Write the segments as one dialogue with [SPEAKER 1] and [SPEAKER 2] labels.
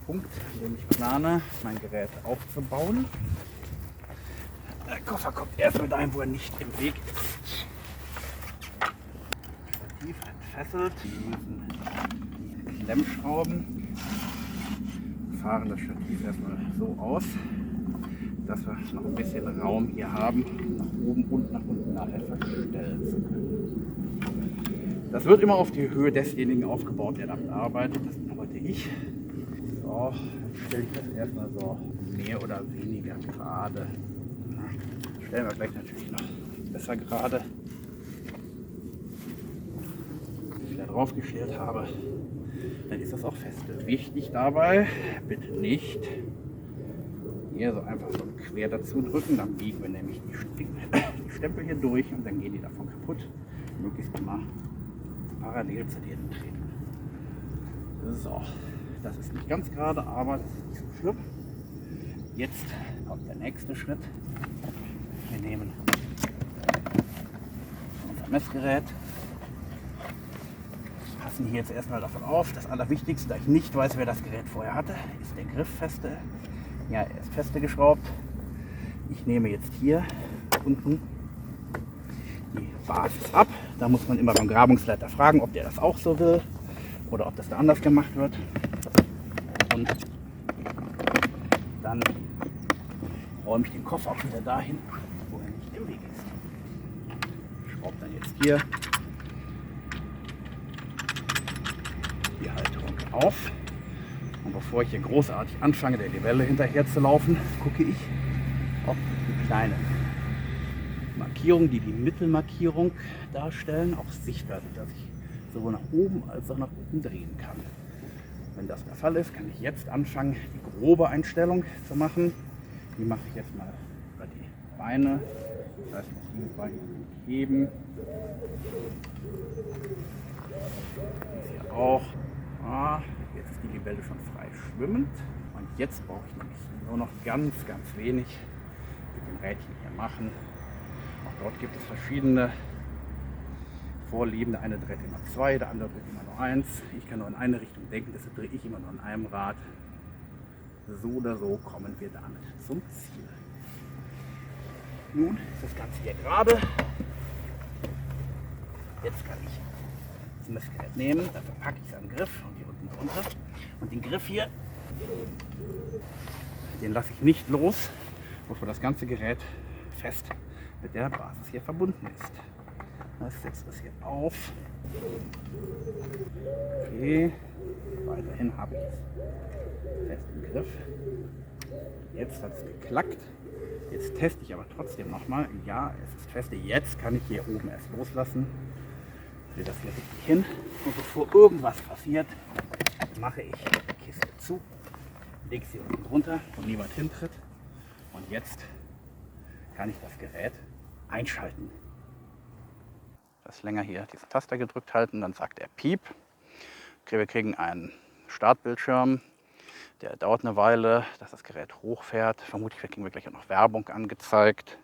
[SPEAKER 1] Punkt, an dem ich plane, mein Gerät aufzubauen. Der Koffer kommt erst mit dahin, wo er nicht im Weg ist. Stativ entfesselt. Wir müssen die Klemmschrauben. Fahren das Stativ erstmal so aus, dass wir noch ein bisschen Raum hier haben, nach oben und nach unten nachher verstellen zu können. Das wird immer auf die Höhe desjenigen aufgebaut, der damit arbeitet. Das bin heute ich. So, dann stelle ich das erstmal so mehr oder weniger gerade. Das stellen wir gleich natürlich noch besser gerade. Wie ich da drauf gestellt habe, dann ist das auch fest. Wichtig dabei, bitte nicht hier so einfach so quer dazu drücken, dann biegen wir nämlich die Stempel hier durch und dann gehen die davon kaputt. Möglichst immer parallel zu denen treten. So, das ist nicht ganz gerade, aber das ist nicht so schlimm. Jetzt kommt der nächste Schritt. Wir nehmen unser Messgerät, passen hier jetzt erstmal davon auf. Das Allerwichtigste, da ich nicht weiß, wer das Gerät vorher hatte, ist der Griff feste. Ja, er ist feste geschraubt. Ich nehme jetzt hier unten die Basis ab. Da muss man immer beim Grabungsleiter fragen, ob der das auch so will oder ob das da anders gemacht wird. Und dann räume ich den Koffer auch wieder dahin, wo er nicht im Weg ist. Schraube dann jetzt hier die Halterung auf. Und bevor ich hier großartig anfange, der Libelle hinterher zu laufen, gucke ich, ob die kleinen Markierungen, die die Mittelmarkierung darstellen, auch sichtbar sind, dass ich sowohl nach oben als auch nach unten drehen kann. Wenn das der Fall ist, kann ich jetzt anfangen, die grobe Einstellung zu machen. Die mache ich jetzt mal über die Beine. Das heißt, ich muss dieses Bein heben. Das hier auch. Jetzt ist die Libelle schon frei schwimmend. Und jetzt brauche ich nämlich nur noch ganz wenig mit dem Rädchen hier machen. Auch dort gibt es verschiedene Vorlieben. Der eine dreht immer 2, der andere dreht immer nur 1. Ich kann nur in eine Richtung denken, deshalb drehe ich immer nur in einem Rad. So oder so kommen wir damit zum Ziel. Nun ist das Ganze hier gerade. Jetzt kann ich das Messgerät nehmen, dafür packe ich es am Griff und hier unten drunter. Und den Griff hier, den lasse ich nicht los, bevor das ganze Gerät fest mit der Basis hier verbunden ist. Das setzt das hier auf. Okay, weiterhin habe ich es fest im Griff. Jetzt hat es geklackt. Jetzt teste ich aber trotzdem nochmal. Ja, es ist fest. Jetzt kann ich hier oben erst loslassen. Ich drehe das hier richtig hin. Und bevor irgendwas passiert, mache ich die Kiste zu, lege sie unten drunter, wo niemand hintritt. Und jetzt kann ich das Gerät einschalten. Das länger hier diesen Taster gedrückt halten, dann sagt er Piep. Wir kriegen einen Startbildschirm. Der dauert eine Weile, dass das Gerät hochfährt. Vermutlich kriegen wir gleich auch noch Werbung angezeigt.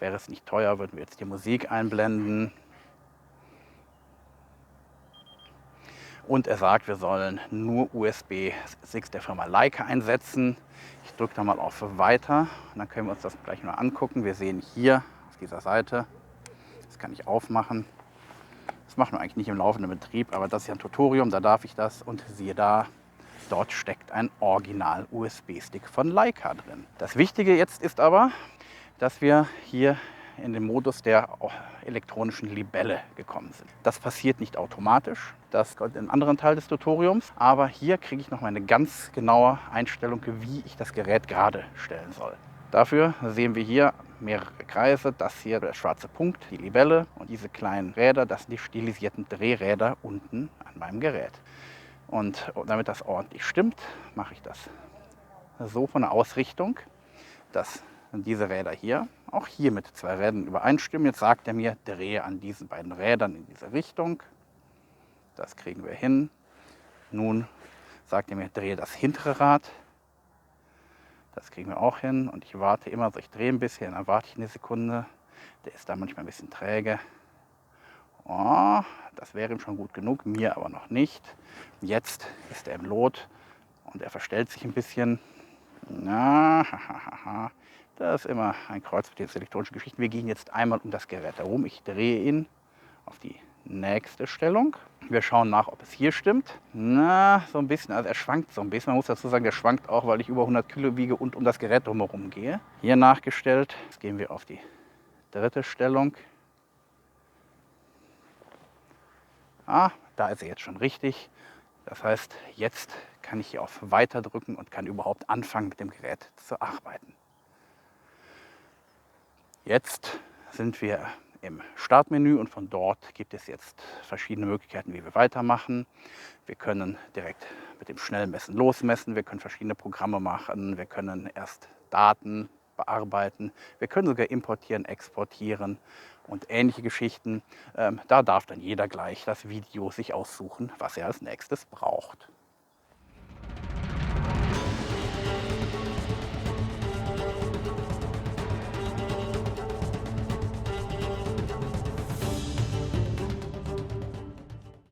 [SPEAKER 1] Wäre es nicht teuer, würden wir jetzt die Musik einblenden. Und er sagt, wir sollen nur USB-Sticks der Firma Leica einsetzen. Ich drücke da mal auf Weiter und dann können wir uns das gleich mal angucken. Wir sehen hier auf dieser Seite, das kann ich aufmachen. Das macht man eigentlich nicht im laufenden Betrieb, aber das ist ja ein Tutorium, da darf ich das. Und siehe da, dort steckt ein Original-USB-Stick von Leica drin. Das Wichtige jetzt ist aber, dass wir hier in den Modus der elektronischen Libelle gekommen sind. Das passiert nicht automatisch, das kommt in einem anderen Teil des Tutoriums, aber hier kriege ich noch mal eine ganz genaue Einstellung, wie ich das Gerät gerade stellen soll. Dafür sehen wir hier mehrere Kreise, das hier der schwarze Punkt, die Libelle und diese kleinen Räder, das sind die stilisierten Drehräder unten an meinem Gerät. Und damit das ordentlich stimmt, mache ich das so von der Ausrichtung, dass diese Räder hier auch hier mit 2 Rädern übereinstimmen. Jetzt sagt er mir, drehe an diesen beiden Rädern in diese Richtung. Das kriegen wir hin. Nun sagt er mir, drehe das hintere Rad. Das kriegen wir auch hin. Und ich warte immer, so ich drehe ein bisschen, dann warte ich eine Sekunde. Der ist da manchmal ein bisschen träge. Oh, das wäre ihm schon gut genug, mir aber noch nicht. Jetzt ist er im Lot und er verstellt sich ein bisschen. Na, das ist immer ein Kreuz mit den elektronischen Geschichten. Wir gehen jetzt einmal um das Gerät herum. Ich drehe ihn auf die nächste Stellung. Wir schauen nach, ob es hier stimmt. Na, so ein bisschen. Also er schwankt so ein bisschen. Man muss dazu sagen, der schwankt auch, weil ich über 100 Kilo wiege und um das Gerät drumherum gehe. Hier nachgestellt. Jetzt gehen wir auf die dritte Stellung. Da ist er jetzt schon richtig. Das heißt, jetzt kann ich hier auf Weiter drücken und kann überhaupt anfangen, mit dem Gerät zu arbeiten. Jetzt sind wir im Startmenü und von dort gibt es jetzt verschiedene Möglichkeiten, wie wir weitermachen. Wir können direkt mit dem Schnellmessen losmessen, wir können verschiedene Programme machen, wir können erst Daten bearbeiten, wir können sogar importieren, exportieren und ähnliche Geschichten. Da darf dann jeder gleich das Video sich aussuchen, was er als nächstes braucht.